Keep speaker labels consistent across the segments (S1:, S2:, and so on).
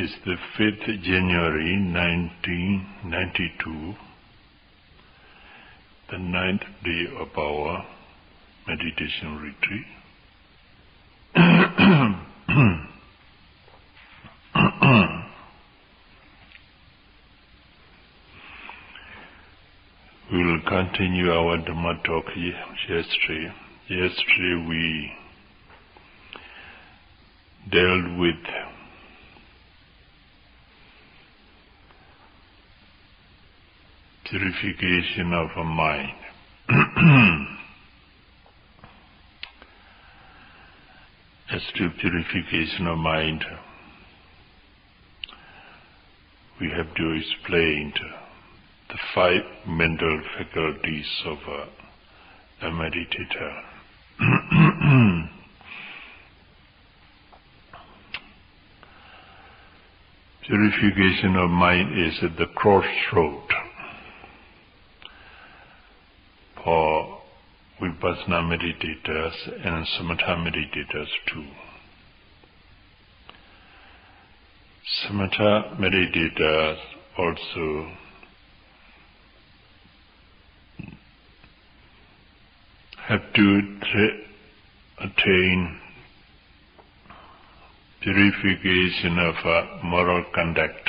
S1: is the 5th January 1992, the 9th day of our meditation retreat. We will continue our Dhamma talk yesterday. Yesterday we dealt with purification of a mind. As to purification of mind, we have to explain the 5 mental faculties of a meditator. Purification of mind is at the crossroad for Vipassana meditators and Samatha meditators too. Samatha meditators also have to attain purification of moral conduct,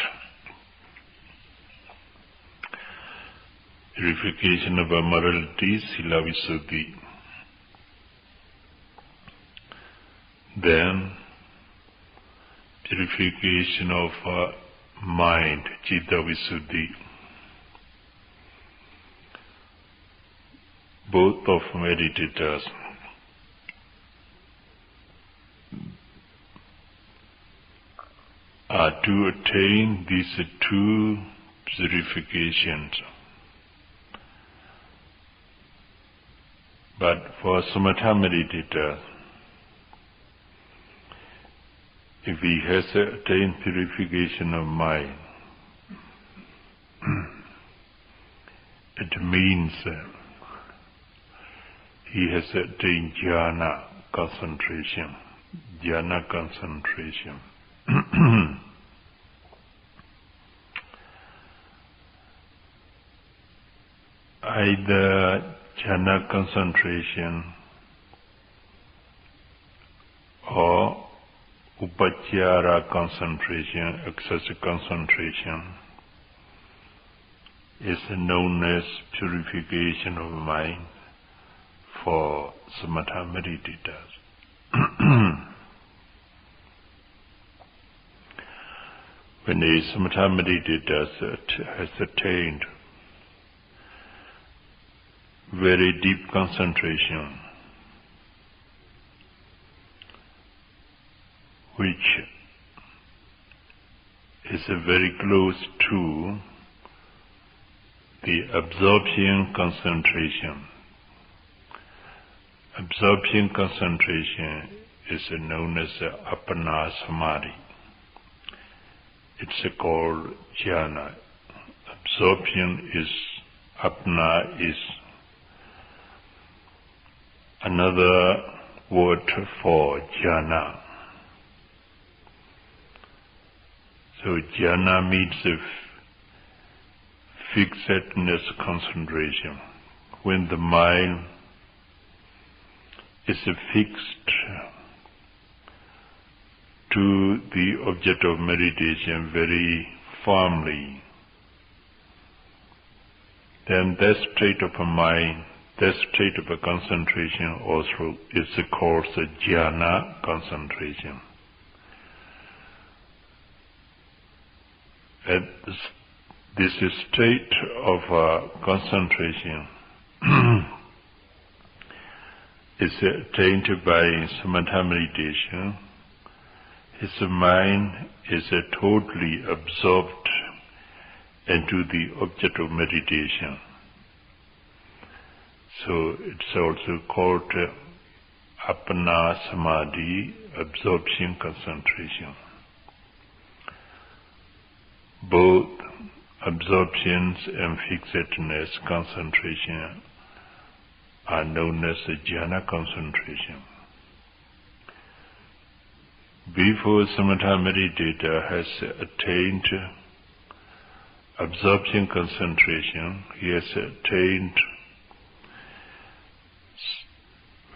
S1: purification of morality, sila visuddhi. Then purification of mind, citta visuddhi. Both of meditators are to attain these 2 purifications. But for Samatha meditator, if he has attained purification of mind, it means he has attained jhana concentration. Jhana concentration. Either jhana concentration or upachara concentration, excessive concentration, is known as purification of mind for Samatha meditators. When a Samatha meditator has attained very deep concentration, which is very close to the absorption concentration. Absorption concentration is known as appana samadhi. It's called jhana. Absorption is, apna is another word for jhana. So jhana means fixedness concentration. When the mind is fixed to the object of meditation very firmly, then that state of a mind, that state of a concentration also is called jhana concentration. At this state of concentration is attained by Samatha meditation. His mind is totally absorbed into the object of meditation. So it's also called appana samadhi, absorption concentration. Both absorptions and fixedness concentration are known as jhana concentration. Before samatha meditator has attained absorption concentration, he has attained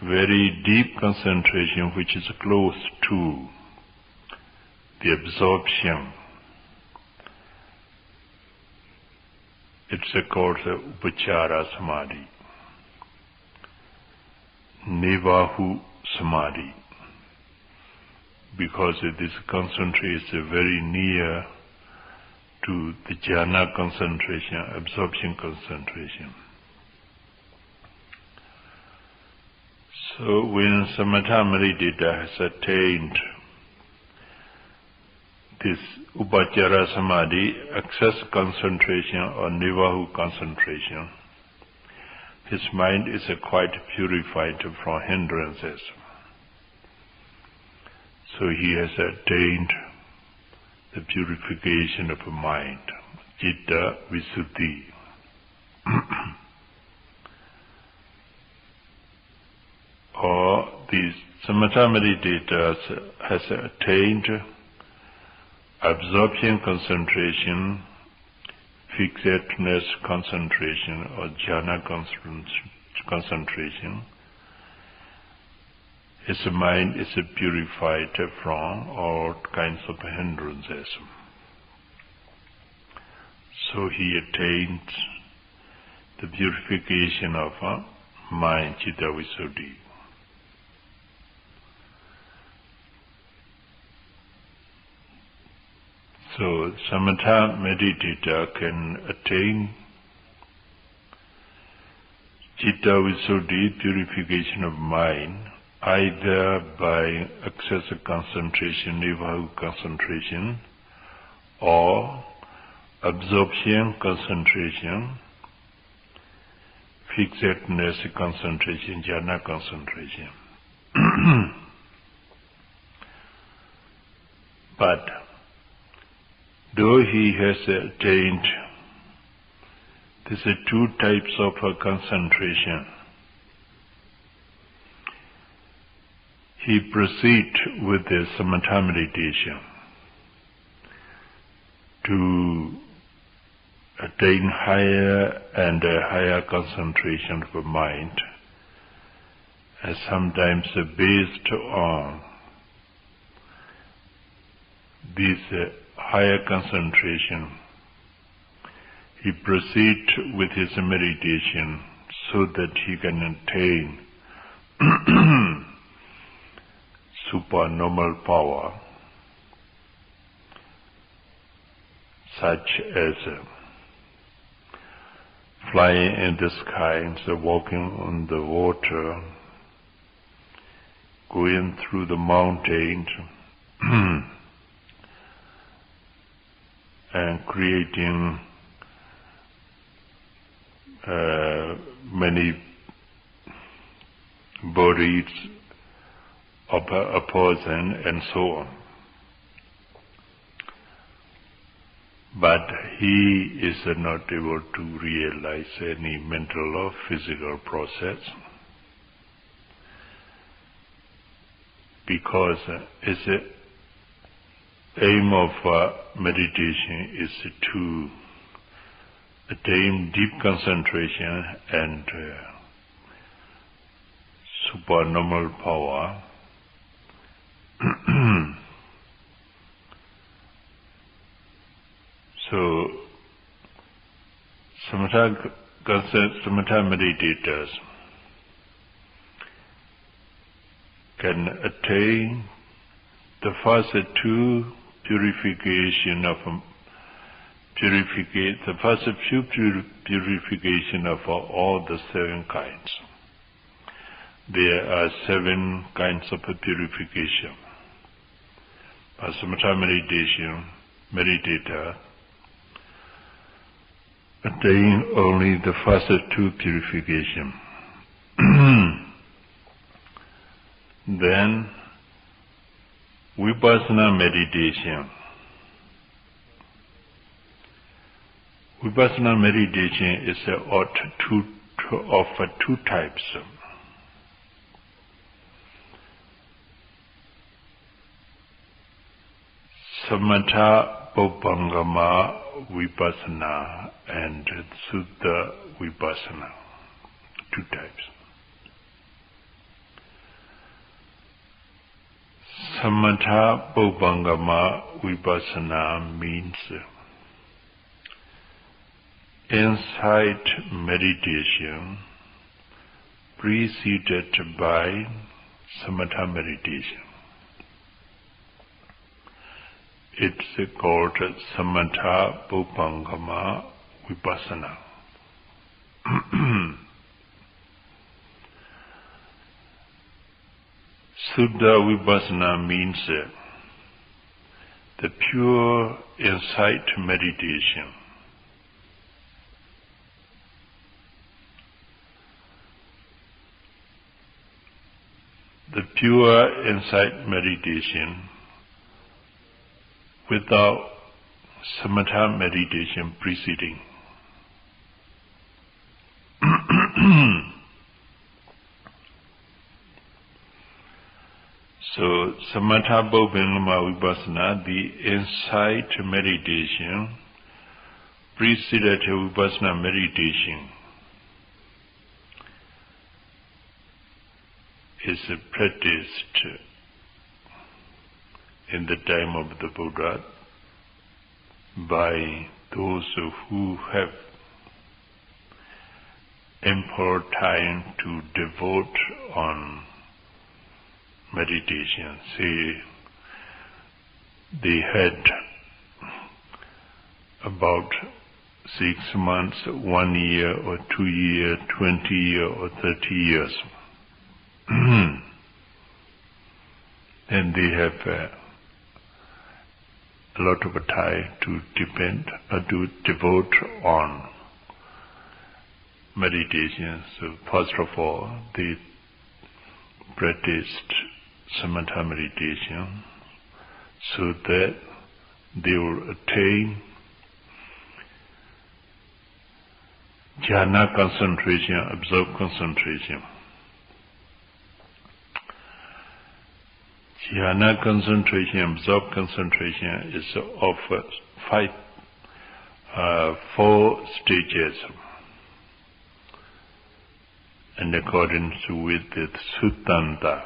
S1: very deep concentration which is close to the absorption. It's called the Upachara Samadhi, Nevahu Samadhi, because this concentration is very near to the jhana concentration, absorption concentration. So when samatha meditator has attained this upachara samadhi, excess concentration or nivahu concentration, his mind is quite purified from hindrances. So he has attained the purification of mind, citta visuddhi. Or the samatha meditator has attained absorption concentration, fixedness concentration, or jhana concentration. His mind is purified from all kinds of hindrances. So he attains the purification of mind, citta visuddhi. So samatha meditator can attain citta visuddhi, purification of mind, either by excessive concentration, nivahu concentration, or absorption concentration, fixedness concentration, jhana concentration. But though he has attained these two types of concentration, he proceeds with the samatha meditation to attain higher and higher concentration of the mind, and sometimes based on this higher concentration, he proceeds with his meditation so that he can attain supernormal power, such as flying in the sky, so walking on the water, going through the mountains, and creating many bodies of a person and so on. But he is not able to realize any mental or physical process, because his aim of meditation is to attain deep concentration and supernormal power. So samatha meditators can attain the first two purification of the first few purification of all the seven kinds. There are 7 kinds of purification. But samatha meditator attain only the first 2 purification. Then Vipassana meditation. Vipassana meditation is of 2 types. Samatha Bhopangama Vipassana and Sutta Vipassana. Two types. Samatha Bhopangama Vipassana means insight meditation preceded by Samatha meditation. It's called Samatha Bhopangama Vipassana. Suddha Vipassana means the pure insight meditation. The pure insight meditation without samatha meditation preceding. So, Samatha Bhopangama Vipassana, the insight meditation, preceded Vipassana meditation, is practiced in the time of the Buddha by those who have ample time to devote on meditation. Say they had about 6 months, 1 year or 2 years, 20 years or 30 years. And they have a lot of time to devote on meditation. So first of all, they practiced samatha meditation so that they will attain jhana concentration, absorb concentration. Jhana concentration, absorb concentration is of 4 stages, in accordance with the Suttanta.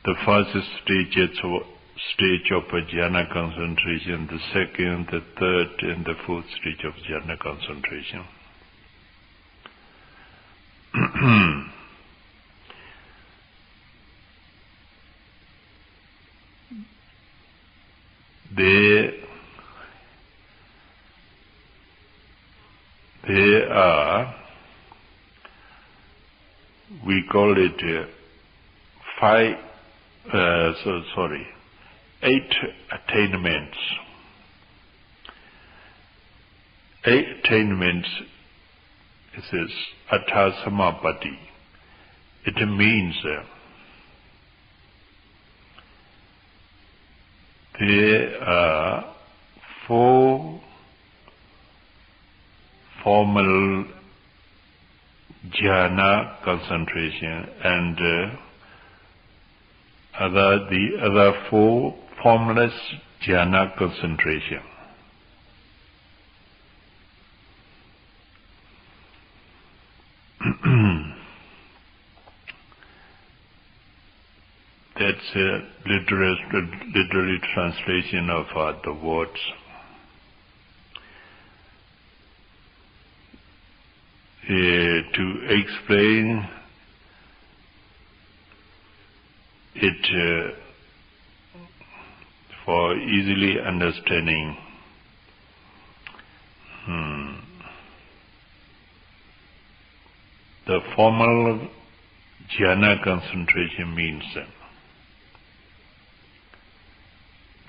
S1: The first stage of jhana concentration, the second, the third, and the fourth stage of jhana concentration. There are, we call it 8 attainments. 8 attainments, it says Attha Samapatti. It means there are 4 formal jhana concentration and the other 4 formless jhana concentration. That's a literary translation of the words. To explain it for easily understanding, the formal jhana concentration means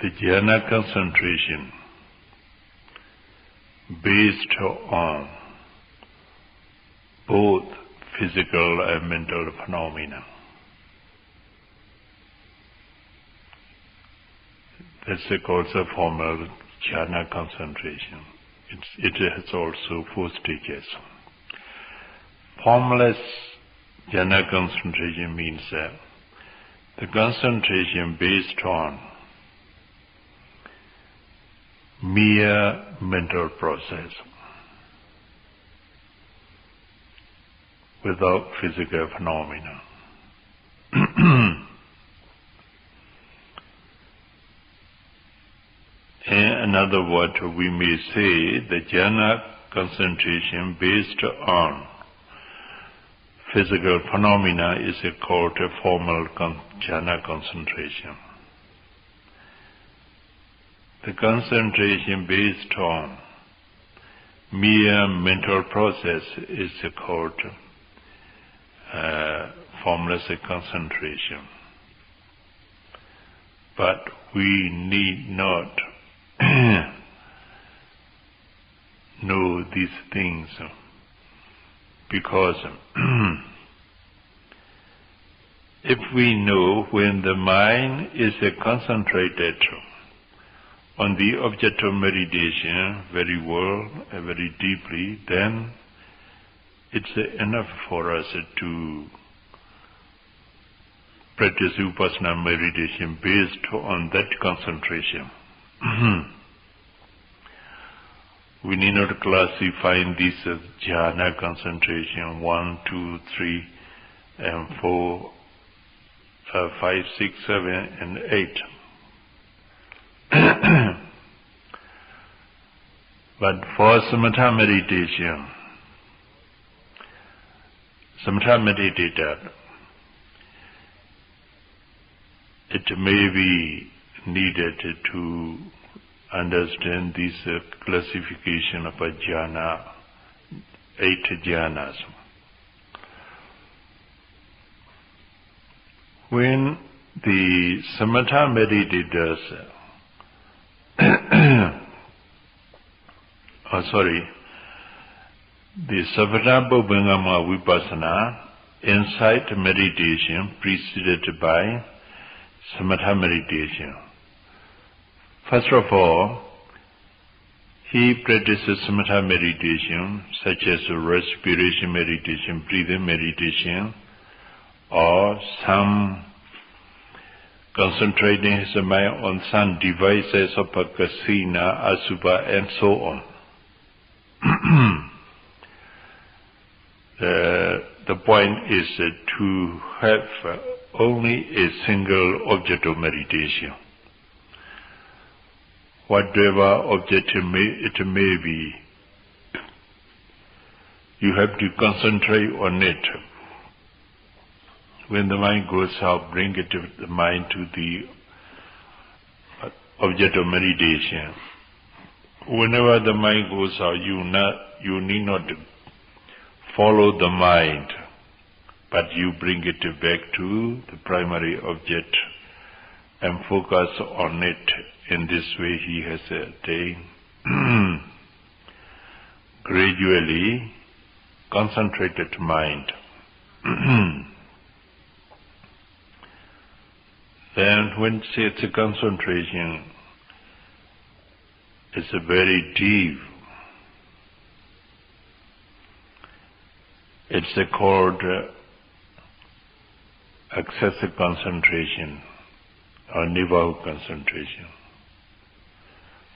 S1: the jhana concentration based on both physical and mental phenomena. That's called the formal jhana concentration. It has also 4 stages. Formless Jhana concentration means the concentration based on mere mental process without physical phenomena. In other words, we may say the jhana concentration based on physical phenomena is called a formal jhana concentration. The concentration based on mere mental process is called formless concentration. But we need not know these things because if we know when the mind is concentrated on the object of meditation very well and very deeply, then it's enough for us to practice Vipassana meditation based on that concentration. We need not classify this as jhana concentration 1, 2, 3, and 4, 5, 6, 7, and 8. But for samatha meditation, samatha meditator, it may be needed to understand this classification of a jhana, 8 jhanas. When the samatha meditators, the samatha bhivamsa vipassana, insight meditation preceded by samatha meditation. First of all, he practices samatha meditation such as respiration meditation, breathing meditation, or some concentrating his mind on some devices of kasina, asubha, and so on. The point is to have only a single object of meditation. Whatever object it may be, you have to concentrate on it. When the mind goes out, bring the mind to the object of meditation. Whenever the mind goes out, you need not follow the mind, but you bring it back to the primary object and focus on it. In this way he has attained gradually concentrated mind. Then when it's a concentration, it's a very deep. It's called excessive concentration or nivahu concentration.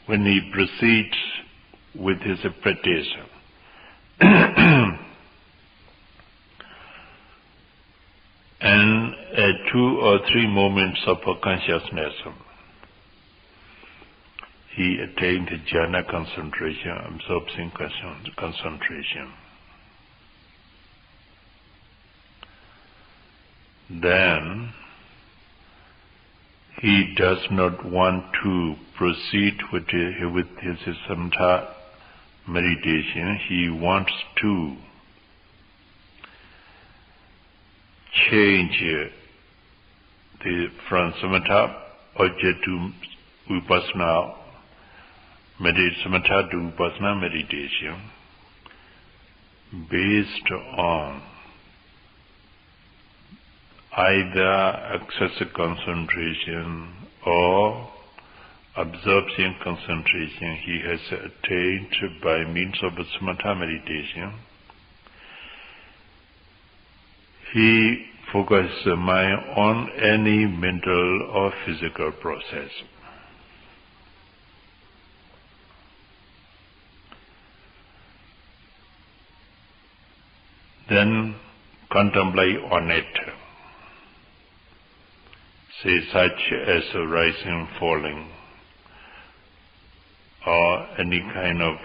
S1: When he proceeds with his practice, and at 2 or 3 moments of consciousness, he attained jhana concentration, absorption concentration. Then he does not want to proceed with his samatha meditation. He wants to change from samatha object to vipassana samatha to vipassana meditation based on either excessive concentration or absorption concentration he has attained by means of samatha meditation. he focuses the mind on any mental or physical process. Then contemplate on it, say such as rising, falling, or any kind of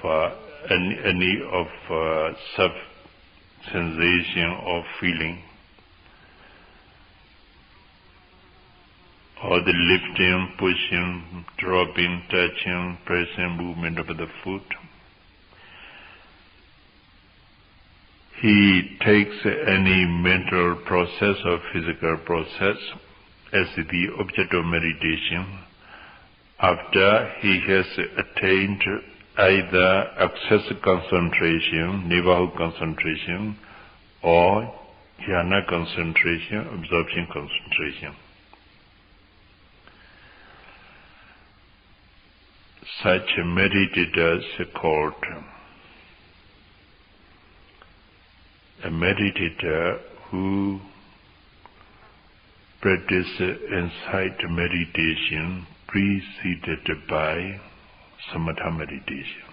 S1: sensation or feeling, or the lifting, pushing, dropping, touching, pressing movement of the foot. He takes any mental process or physical process as the object of meditation after he has attained either access concentration, neighborhood concentration, or jhana concentration, absorption concentration. Such meditators are called a meditator who practices insight meditation preceded by samatha meditation.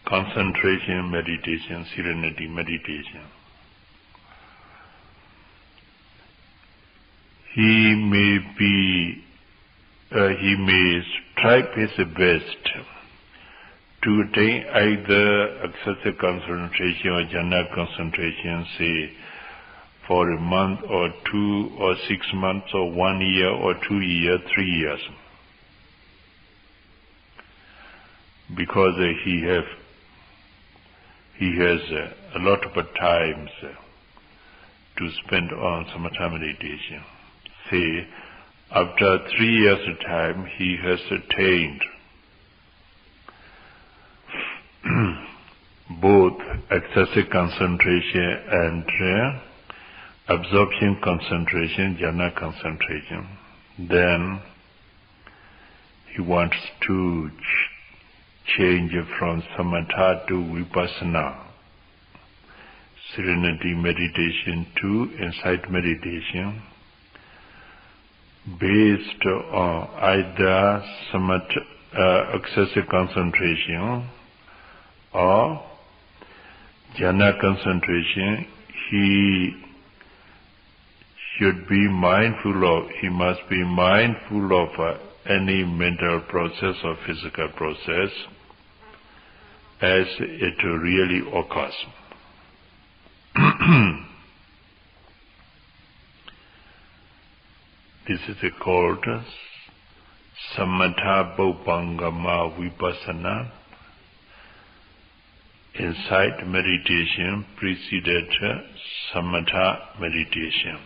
S1: Concentration meditation, serenity meditation. He may strive his best to attain either excessive concentration or jhana concentration, say, for a month or 2 or 6 months or 1 year or 2 years, 3 years. Because he has a lot of times to spend on samatha meditation. Say, after 3 years' time, he has attained both excessive concentration and absorption concentration, jhana concentration. Then he wants to change from samatha to vipassana, serenity meditation to insight meditation, based on either samatha, excessive concentration or jhana concentration. He must be mindful of any mental process or physical process as it really occurs. This is called samatha bhopangama vipassana, insight meditation preceded samatha meditation,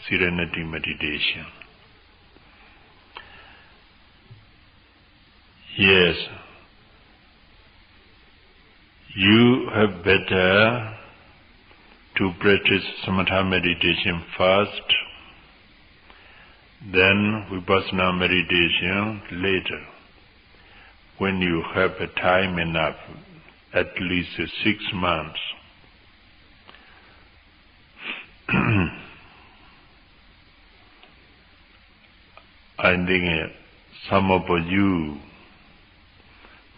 S1: serenity meditation. Yes, you have better to practice samatha meditation first, then vipassana meditation later, when you have time enough, at least 6 months. I think some of you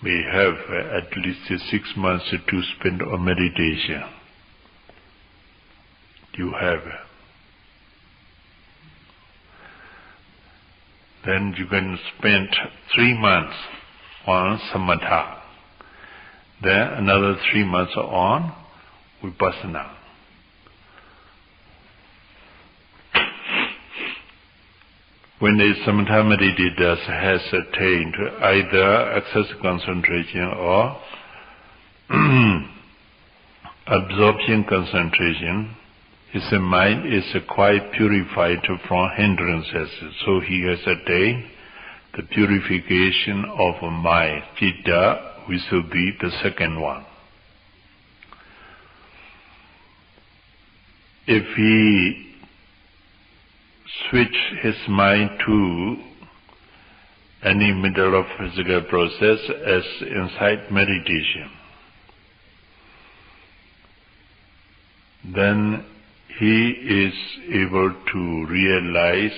S1: may have at least 6 months to spend on meditation. You have. Then you can spend 3 months on samatha. Then another 3 months on vipassana. When a samatha meditator has attained either excessive concentration or absorption concentration, his mind is quite purified from hindrances. So he has attained the purification of mind, citta, which will be the second one. If he switch his mind to any middle of physical process as insight meditation, then he is able to realize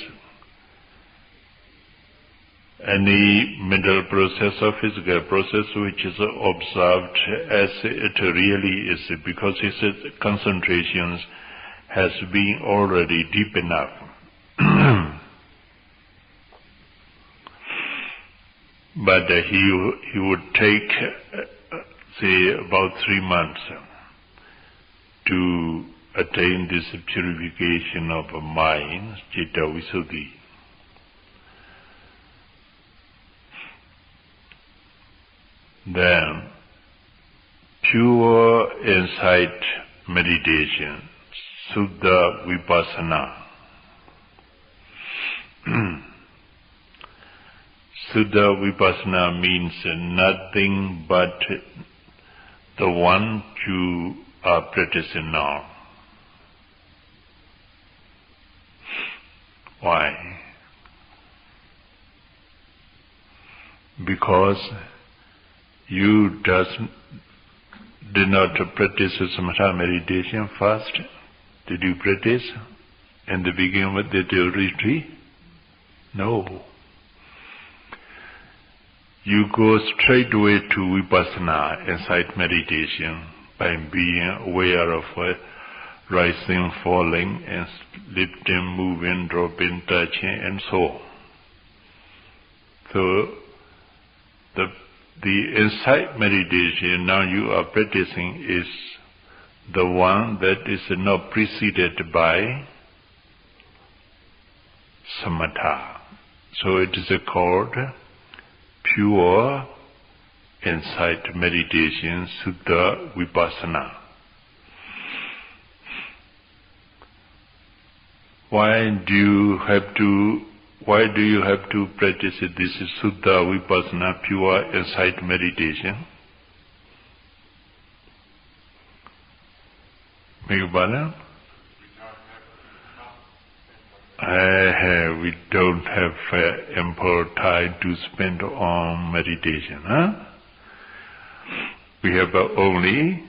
S1: any mental process or physical process which is observed as it really is, because his concentration has been already deep enough. But he would take, say, about 3 months to attain this purification of a mind, citta visuddhi. Then, pure insight meditation, Suddha Vipassana. Suddha Vipassana means nothing but the one you are practicing now. Why? Because you did not practice samatha meditation first. Did you practice in the beginning of the retreat? No. You go straight away to Vipassana, insight meditation, by being aware of rising, falling, and lifting, moving, dropping, touching, and so on. So, the insight meditation now you are practicing is the one that is not preceded by samatha. So it is called pure insight meditation, Suddha Vipassana. Why do you have to practice this Suddha Vipassana, pure insight meditation? Megabala? We don't have ample time to spend on meditation, huh? We have only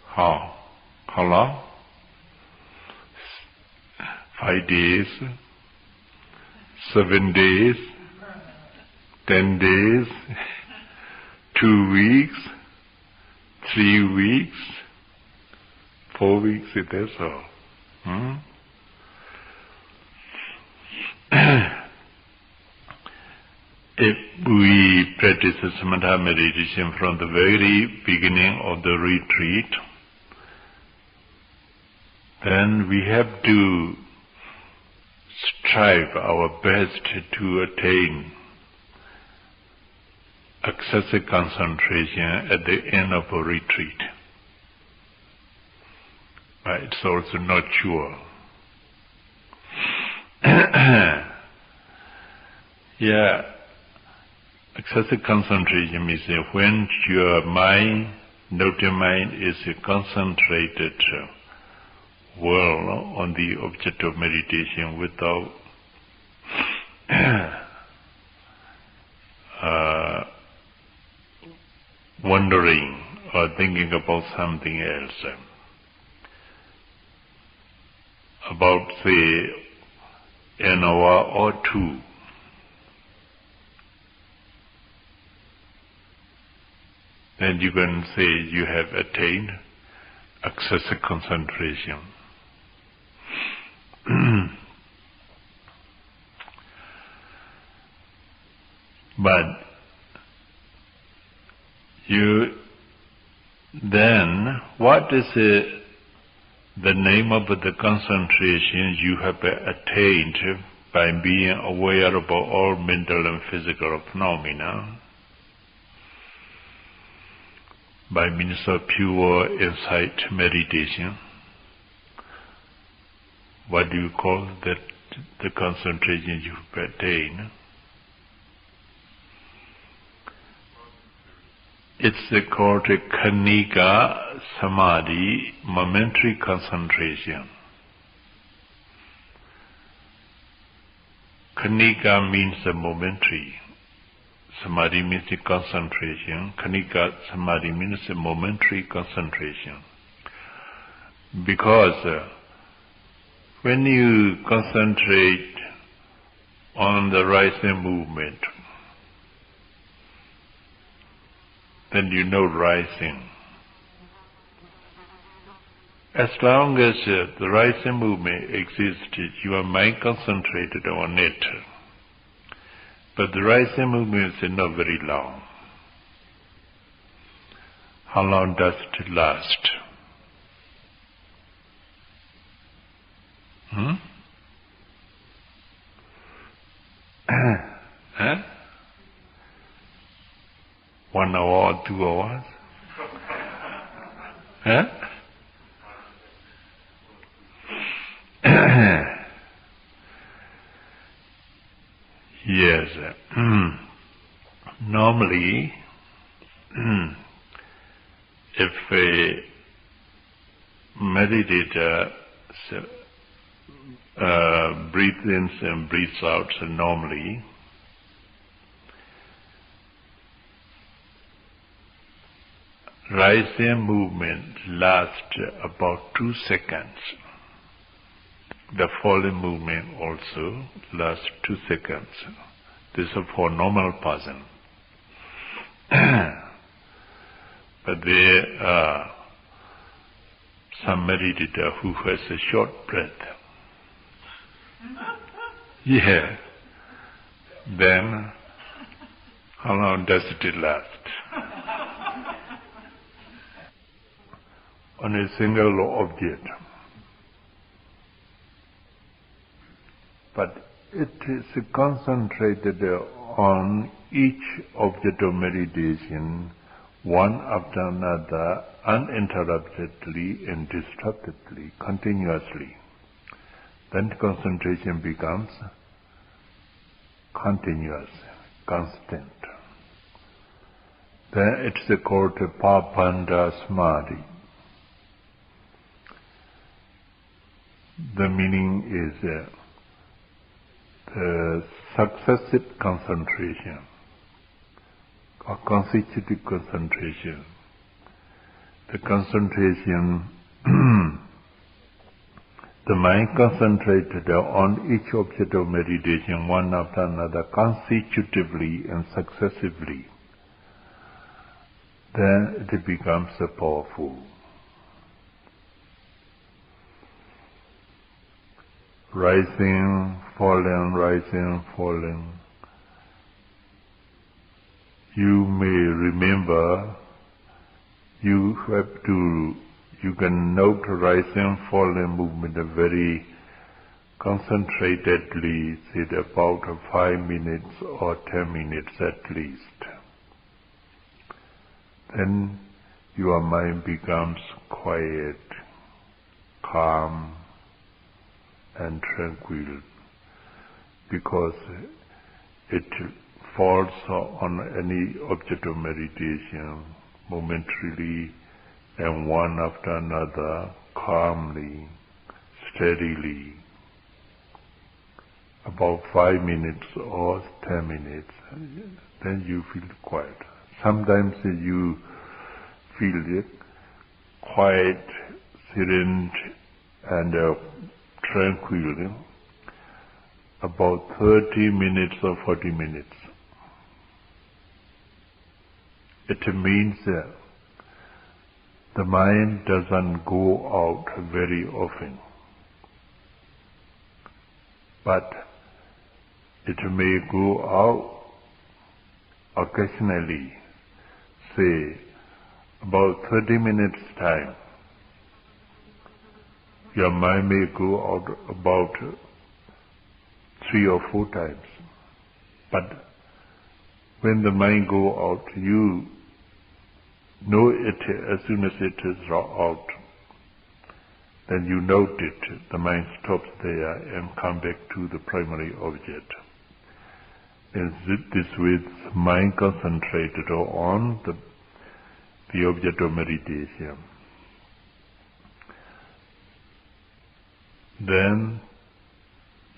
S1: how long? 5 days, 7 days, 10 days, 2 weeks, 3 weeks, 4 weeks, that's all. If we practice samatha meditation from the very beginning of the retreat, then we have to strive our best to attain excessive concentration at the end of a retreat. But it's also not sure. Excessive concentration means when your mind, noting mind, is concentrated well on the object of meditation without wondering or thinking about something else. About, say, an hour or 2. Then you can say you have attained excessive concentration. But then what is the name of the concentration you have attained by being aware of all mental and physical phenomena? By means of pure insight meditation. What do you call that, the concentration you attain? It's called a Khanika Samadhi, momentary concentration. Khanika means a momentary. Samadhi means a concentration. Khanika Samadhi means a momentary concentration. Because when you concentrate on the rising movement, then you know rising. As long as the rising movement exists, your mind concentrated on it. But the rising movement is not very long. How long does it last? Huh? 1 hour or 2 hours? Huh? Yes. Normally, if a meditator breathes in and breathes out normally, rising movement lasts about 2 seconds. The falling movement also lasts 2 seconds. This is for normal person. But there are some meditator who has a short breath. Yeah. Then, how long does it last? On a single object. But it is concentrated on each object of meditation, one after another, uninterruptedly and distractedly, continuously. Then concentration becomes continuous, constant. Then it's called Papanda Samadhi. The meaning is the successive concentration or consecutive concentration. The concentration, the mind concentrated on each object of meditation one after another consecutively and successively. Then it becomes powerful. Rising, falling, rising, falling. You may remember, you can note rising, falling movement very concentratedly, say about 5 minutes or 10 minutes at least. Then your mind becomes quiet, calm, and tranquil, because it falls on any object of meditation momentarily and one after another, calmly, steadily, about 5 minutes or 10 minutes, then you feel quiet. Sometimes you feel quiet, serene, and tranquil, about 30 minutes or 40 minutes. It means that the mind doesn't go out very often, but it may go out occasionally, say about 30 minutes time. Your mind may go out about 3 or 4 times. But when the mind go out, you know it as soon as it is out. Then you note it, the mind stops there and come back to the primary object. And this way, mind concentrated on the object of meditation. Then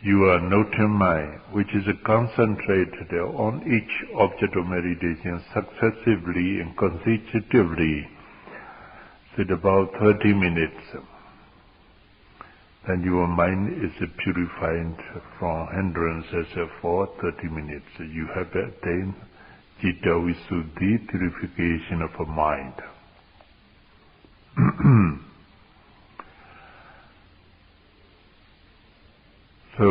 S1: you are noting mind, which is concentrated on each object of meditation successively and consecutively, say about 30 minutes. then your mind is purified from hindrances for 30 minutes. You have attained Citta Visuddhi, purification of a mind. So,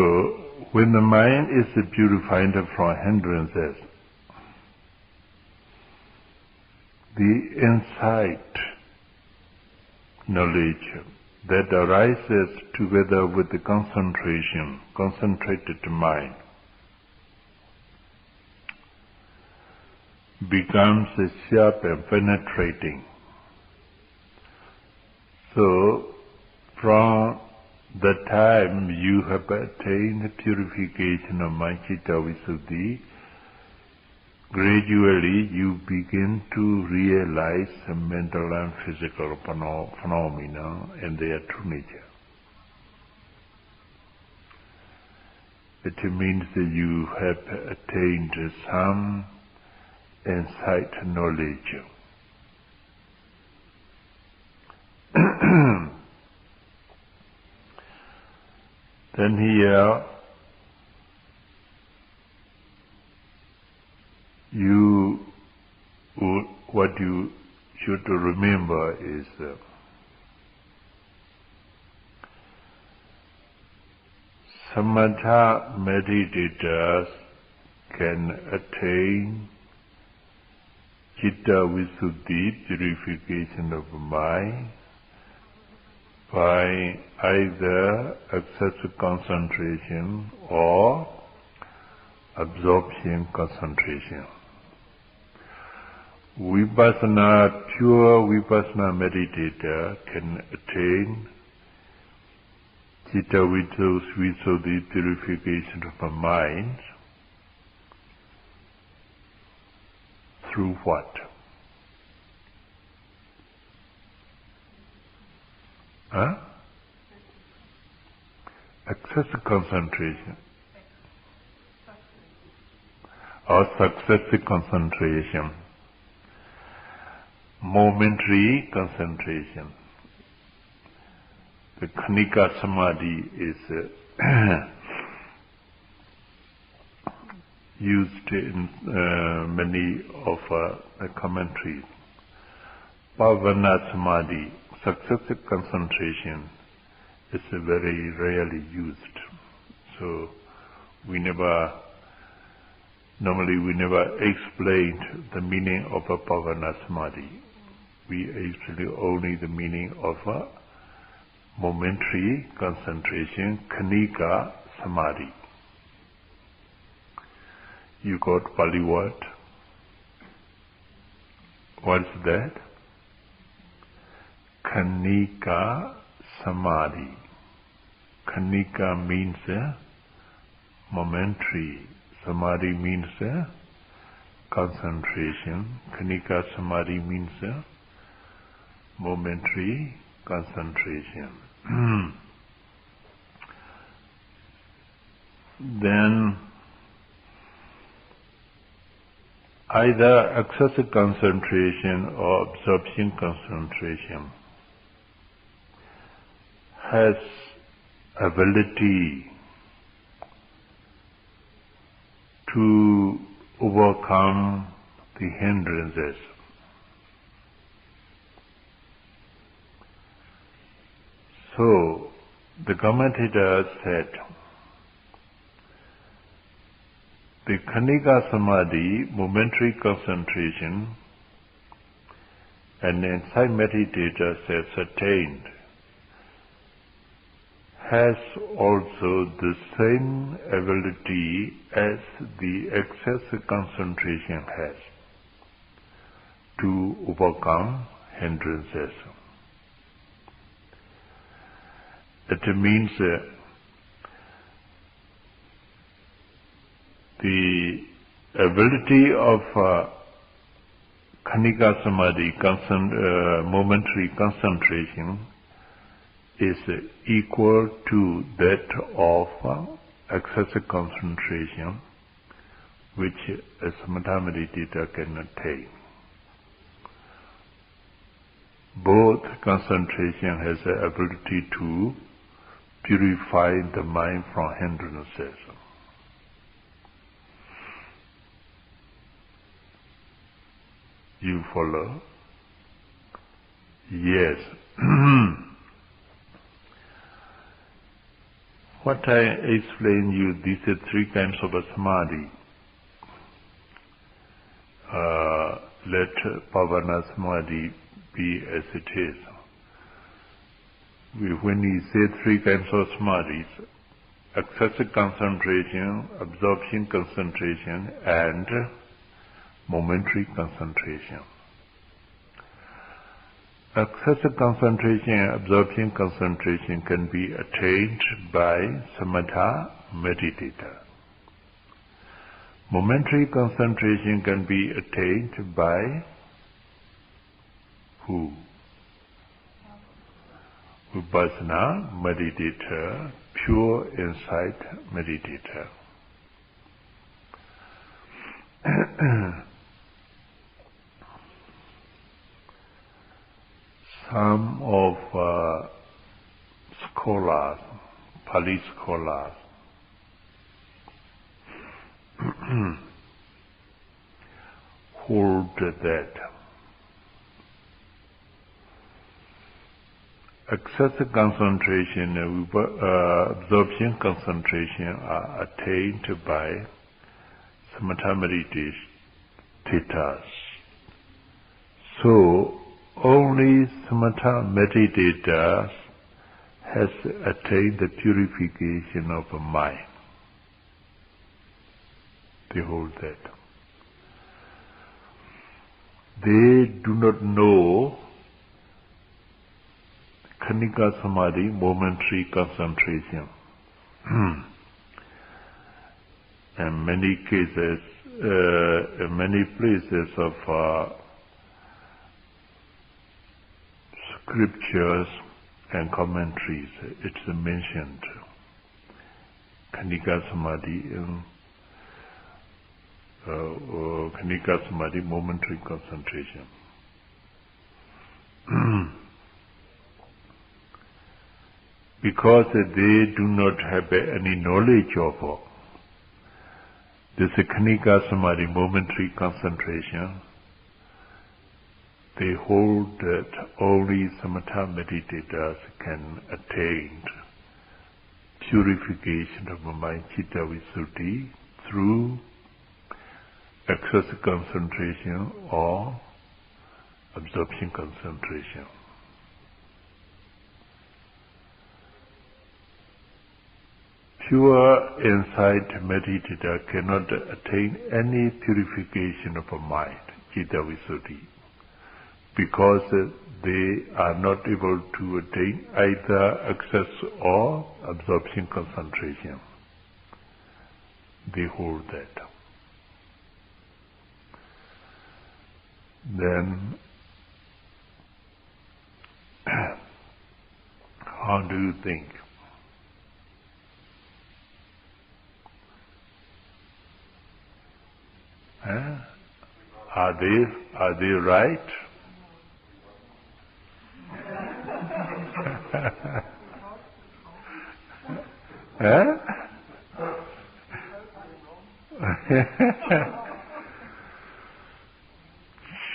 S1: when the mind is purified from hindrances, the insight, knowledge that arises together with the concentration, concentrated mind, becomes sharp and penetrating. So, from the time you have attained purification of mind, Citta Visuddhi, gradually you begin to realize the mental and physical phenomena and their true nature. It means that you have attained some insight knowledge. Then here what you should remember is samatha meditators can attain Citta Visuddhi, purification of mind, by either excessive concentration or absorption concentration. Vipassana, pure Vipassana meditator can attain Citta Visuddhi, purification of the mind, through what? Excessive concentration or successive concentration, momentary concentration. The Khanika Samadhi is used in many of the commentaries. Pavana Samadhi, successive concentration, is very rarely used. So normally we never explained the meaning of a Pavana Samadhi. We actually only the meaning of a momentary concentration, Khanika Samadhi. You got Pali word? What is that? Khanika Samadhi. Khanika means momentary. Samadhi means concentration. Khanika Samadhi means momentary concentration. Then either excessive concentration or absorption concentration has ability to overcome the hindrances. So, the commentator said, the Khanika Samadhi, momentary concentration, an insight meditator has attained, has also the same ability as the excessive concentration has to overcome hindrances. It means the ability of Khanika Samadhi, momentary concentration, is equal to that of excessive concentration, which a samatha meditator can attain. Both concentration has the ability to purify the mind from hindrances. You follow? Yes. What I explained you, these are three kinds of a samadhi. Let Pavana Samadhi be as it is. When we say three kinds of samadhis, excessive concentration, absorption concentration, and momentary concentration. Excessive concentration and absorption concentration can be attained by samatha meditator. Momentary concentration can be attained by who? Vipassana meditator, pure insight meditator. Some of scholars, Pali scholars, hold that excessive concentration and absorption concentration are attained by samatha meditators. So only samatha meditators has attained the purification of the mind. They hold that. They do not know Khanika Samadhi, momentary concentration. In many cases, in many places of scriptures and commentaries, it's mentioned. Khanika Samadhi, Khanika Samadhi, momentary concentration. Because they do not have any knowledge of this Khanika Samadhi, momentary concentration, they hold that only samatha meditators can attain purification of the mind, citta visuddhi, through excessive concentration or absorption concentration. Pure insight meditator cannot attain any purification of a mind, citta visuddhi, because they are not able to attain either excess or absorption concentration. They hold that. Then, how do you think? Are they right?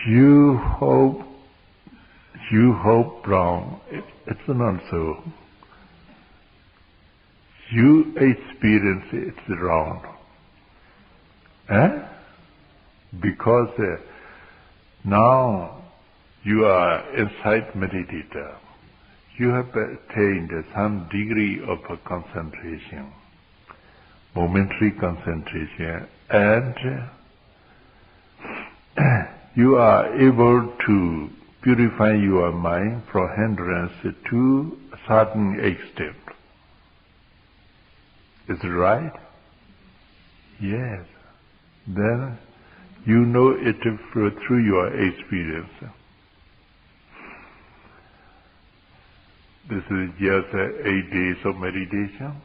S1: You hope wrong. It's not so. You experience it's wrong. Because now you are insight meditator. You have attained some degree of concentration, momentary concentration, and you are able to purify your mind from hindrance to a certain extent. Is it right? Yes. Then you know it through your experience. This is just 8 days of meditation,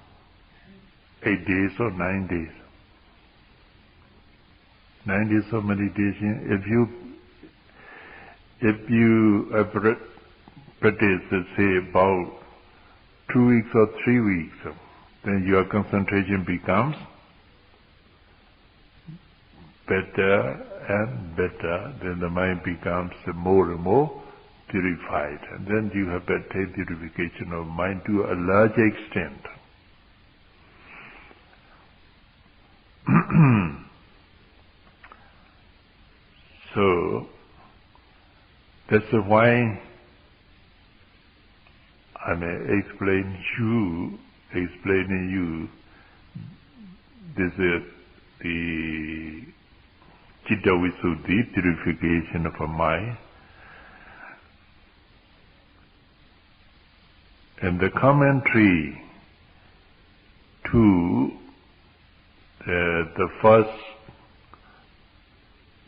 S1: 8 days or 9 days. 9 days of meditation. If you practice, say, about 2 weeks or 3 weeks, then your concentration becomes better and better, then the mind becomes more and more purified. And then you have attained purification of mind to a larger extent. So, that's why I may explaining you this is the Citta Visuddhi, purification of a mind. And the commentary to the first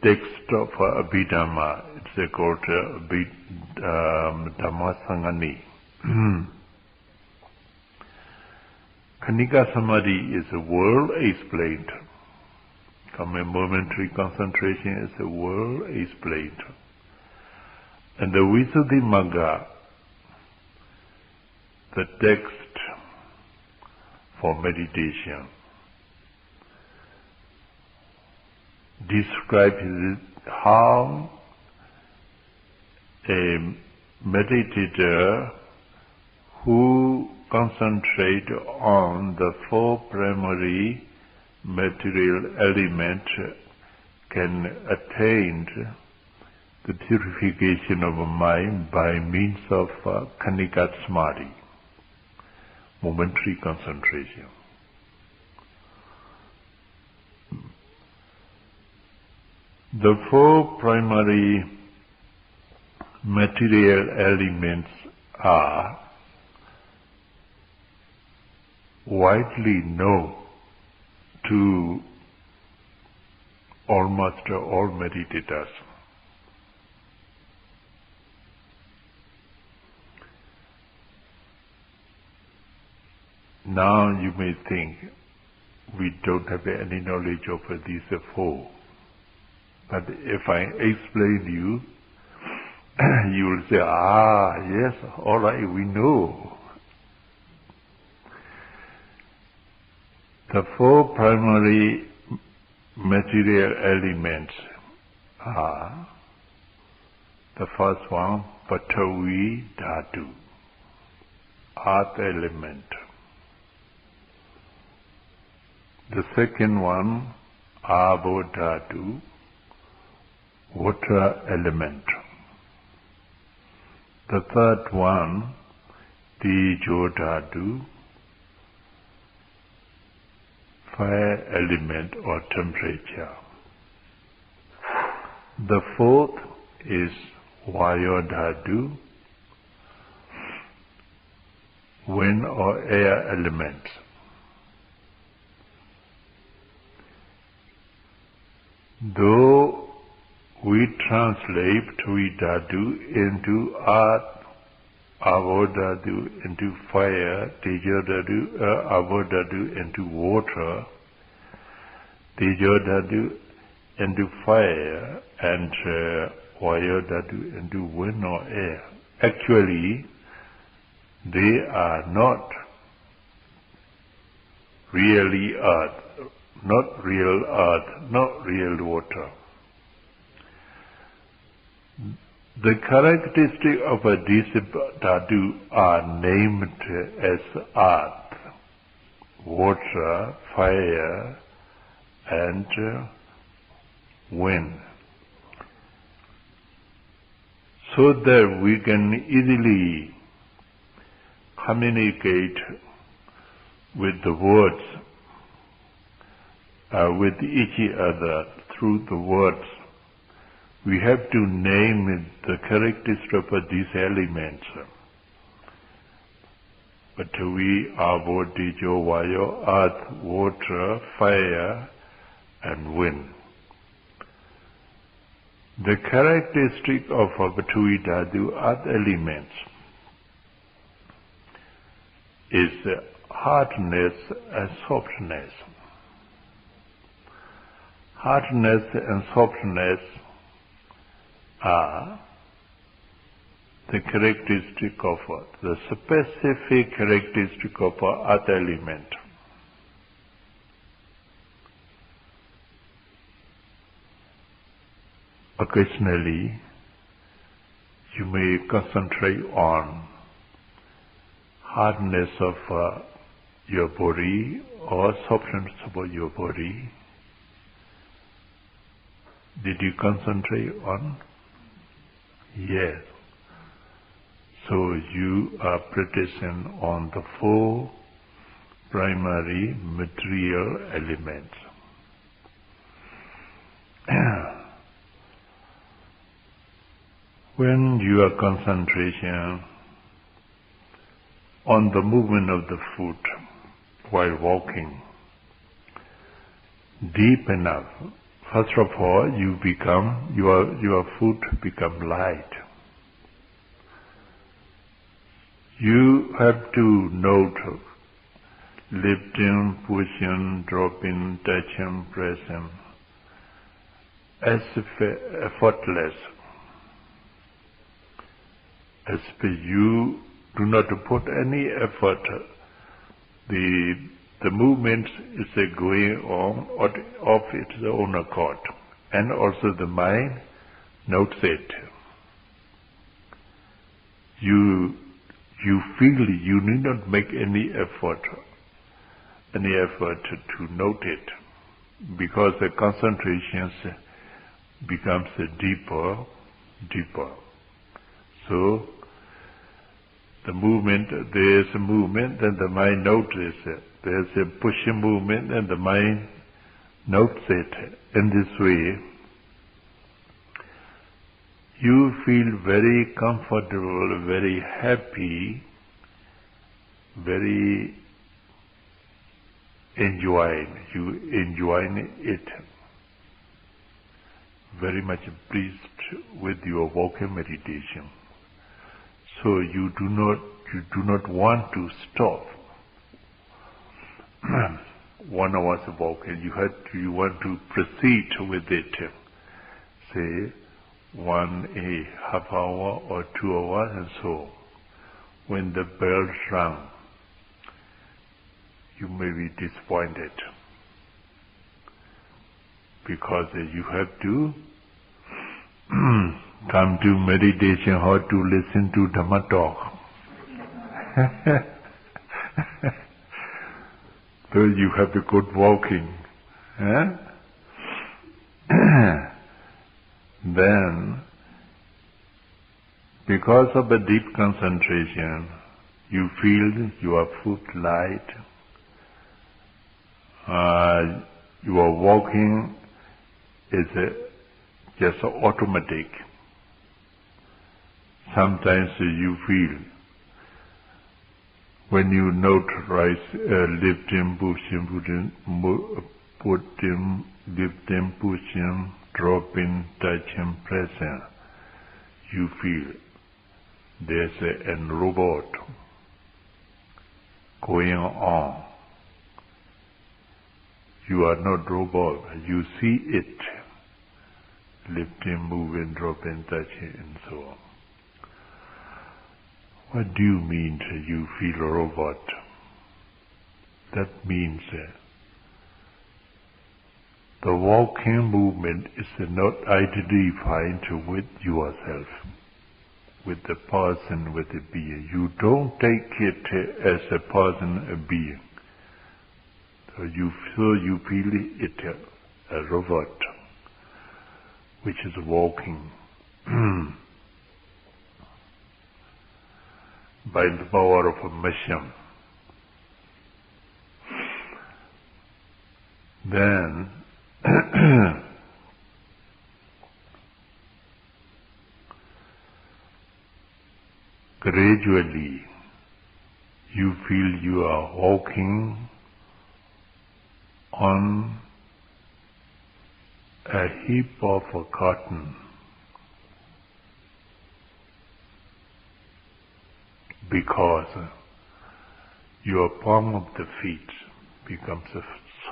S1: text of Abhidhamma, it's called Dhamma Sangani. Khanika Samadhi is a world explained. Momentary concentration is a world explained. And the Visuddhi Magga, the text for meditation, describes how a meditator who concentrates on the 4 primary material elements can attain the purification of a mind by means of Khanika Samadhi, momentary concentration. The 4 primary material elements are widely known to almost all meditators. Now you may think we don't have any knowledge of these 4. But if I explain you, you will say, yes, all right, we know. The 4 primary material elements are, the first one, Patavi Dhatu, earth element. The second one, Abo Dhatu, water element. The third one, Tejo Dhatu, fire element or temperature. The fourth is Vayu Dhatu, wind or air element. Though we translate Patavi Dhatu into earth, Abo Dhatu into fire, Tejo Dhatu, Abo Dhatu into water, Tejo Dhatu into fire, and Vayu Dhatu into wind or air. Actually, they are not really earth, not real earth, not real water. The characteristics of these dhatu are named as earth, water, fire, and wind, so that we can easily communicate with the words, with each other through the words. We have to name the characteristics of these elements. Patavi, Abo, Tejo, Vayu, earth, water, fire, and wind. The characteristic of Patavi Dhatu, earth elements, is hardness and softness. Hardness and softness are the characteristic of the specific characteristic of earth element. Occasionally, you may concentrate on hardness of your body or softness of your body. Did you concentrate on? Yes. So you are practicing on the four primary material elements. When you are concentration on the movement of the foot while walking, deep enough, first of all, your foot become light. You have to note lifting, pushing, dropping, touching, pressing, as effortless. As you do not put any effort, the movement is going on of its own accord, and also the mind notes it. You feel you need not make any effort to note it, because the concentration becomes deeper. So the movement, there is a movement, then the mind notices it. There is a pushing movement, and the mind notes it. In this way, you feel very comfortable, very happy, very enjoying. You enjoying it. Very much pleased with your walking meditation. So you do not want to stop. 1 hour of walking, you want to proceed with it. Say 1 half hour or 2 hours, and so when the bell rang, you may be disappointed, because you have to come to meditation or to listen to Dhamma talk. So you have to go walking. Then, because of a deep concentration, you feel your foot light. Your walking is just automatic. Sometimes you feel, when you note lifting, pushing, lifting, pushing, dropping, touching, pressing, you feel there's a robot going on. You are not robot, you see it, lifting, moving, dropping, touching, and so on. What do you mean you feel a robot? That means the walking movement is not identified with yourself, with the person, with the being. You don't take it as a person, a being. So you feel it a robot, which is walking. By the power of a machine. Then gradually you feel you are walking on a heap of cotton, because your palm of the feet becomes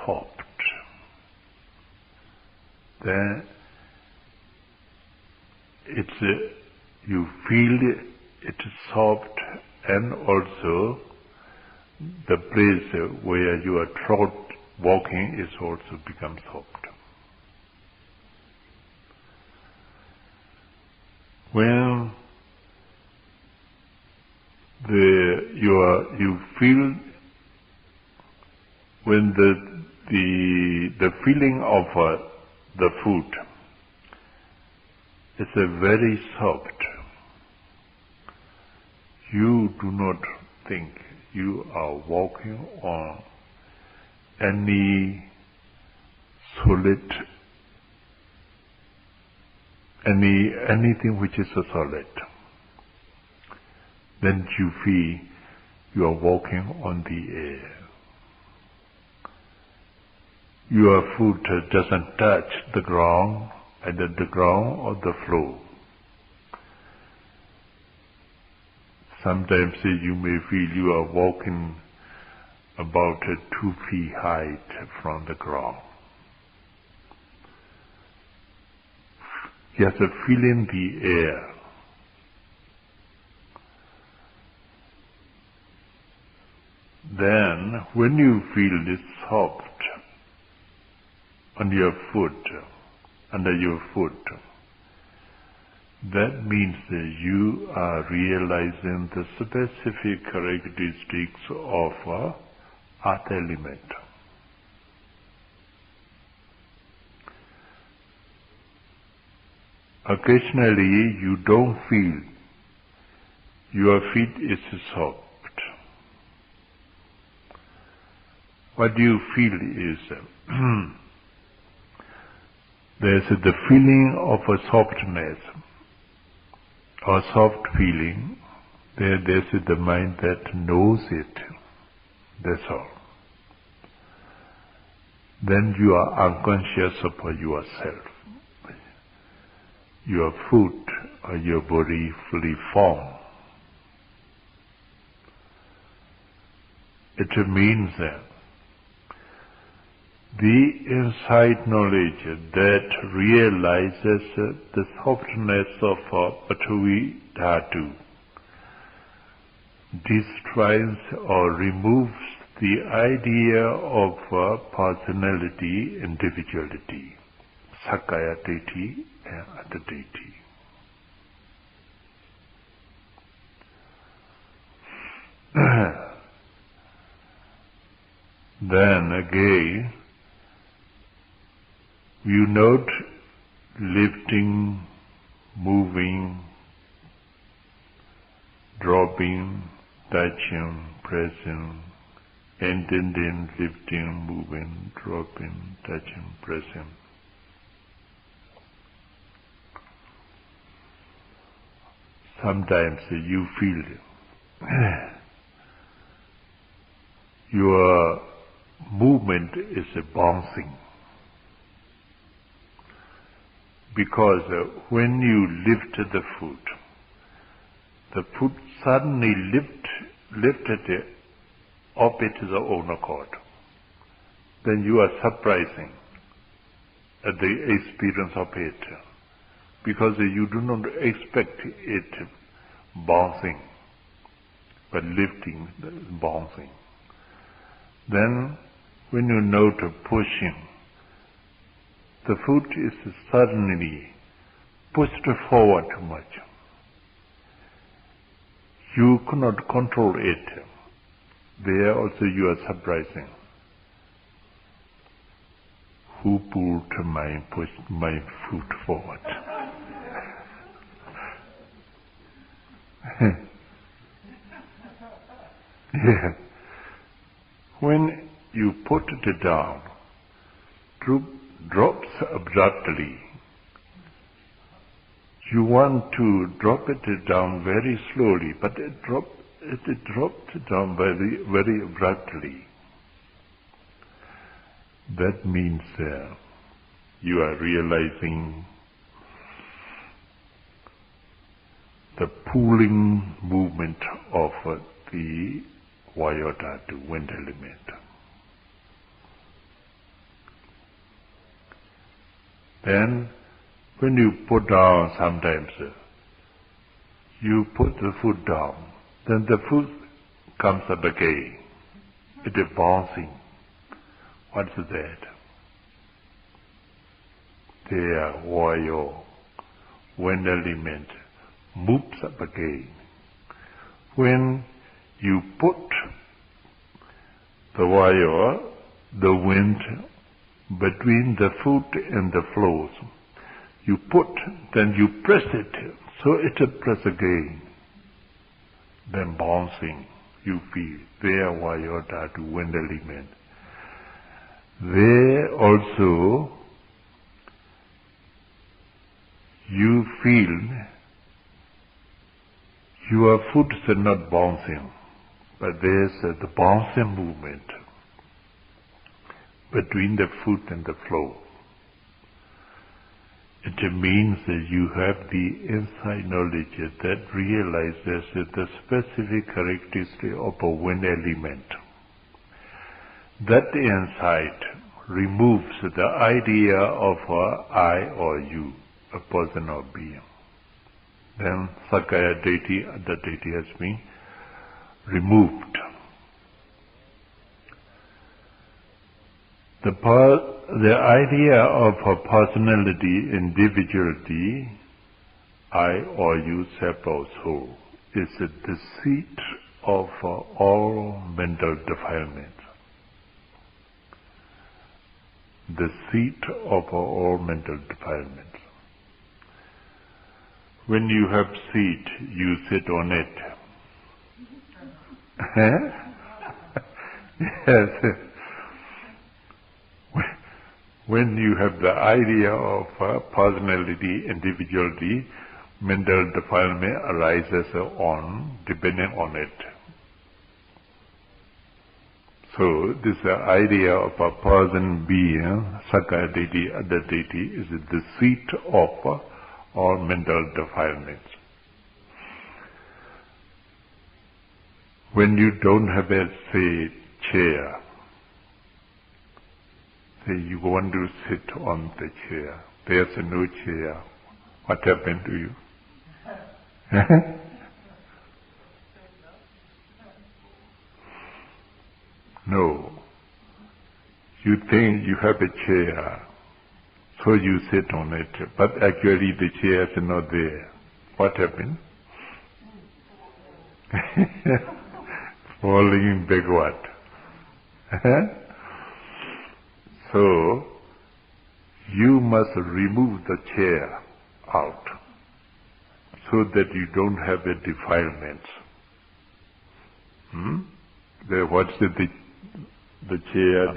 S1: soft. Then you feel it is soft, and also the place where you are trod walking is also become soft. When you feel when the feeling of the food is very soft, you do not think you are walking on any solid, anything which is a solid. Then you feel you are walking on the air. Your foot doesn't touch the ground, either the ground or the floor. Sometimes you may feel you are walking about 2 feet height from the ground. Just feeling the air. Then, when you feel it soft on your foot, under your foot, that means that you are realizing the specific characteristics of earth element. Occasionally you don't feel your feet is soft. What you feel is there's the feeling of a softness or soft feeling. There's the mind that knows it. That's all. Then you are unconscious of yourself. Your foot or your body fully formed. It means that the insight knowledge that realizes the softness of Pathavi Dhatu destroys or removes the idea of personality, individuality, Sakkaya Ditthi and Atta Ditthi. Then again, you note lifting, moving, dropping, touching, pressing, intending, lifting, moving, dropping, touching, pressing. Sometimes you feel your movement is bouncing. Because when you lift the foot suddenly lifted up its own accord. Then you are surprising at the experience of it, because you do not expect it bouncing, but lifting, bouncing. Then when you note pushing, the foot is suddenly pushed forward too much. You cannot control it. There also you are surprising. Who pushed my foot forward? Yeah. When you put it down, drops abruptly. You want to drop it down very slowly, but it dropped down very, very abruptly. That means you are realizing the pulling movement of the Vayodhatu, to wind element. Then, when you put down, sometimes you put the foot down, then the foot comes up again. It is bouncing. What's that? There, warrior, wind element moves up again. When you put the warrior, the wind, between the foot and the floors, you put, then you press it, so it will press again. Then bouncing, you feel, there warrior to wind element. There also, you feel your foot is not bouncing, but there's the bouncing movement between the foot and the floor. It means that you have the inside knowledge that realizes the specific characteristic of a wind element. That insight removes the idea of I or you, a person or being. Then Sakaya deity, the deity has been removed. The idea of a personality, individuality, I or you, self or soul, is the seat of all mental defilements. The seat of all mental defilements. When you have seat, you sit on it. Yes. When you have the idea of personality, individuality, mental defilement arises depending on it. So this idea of a person, being, Sakaya deity, other deity, is the seat of all mental defilements. When you don't have a, say, chair, say you want to sit on the chair, there's no chair, what happened to you? No. You think you have a chair, so you sit on it, but actually the chair is not there. What happened? Falling backward. So, you must remove the chair out, so that you don't have a defilement. What's the chair?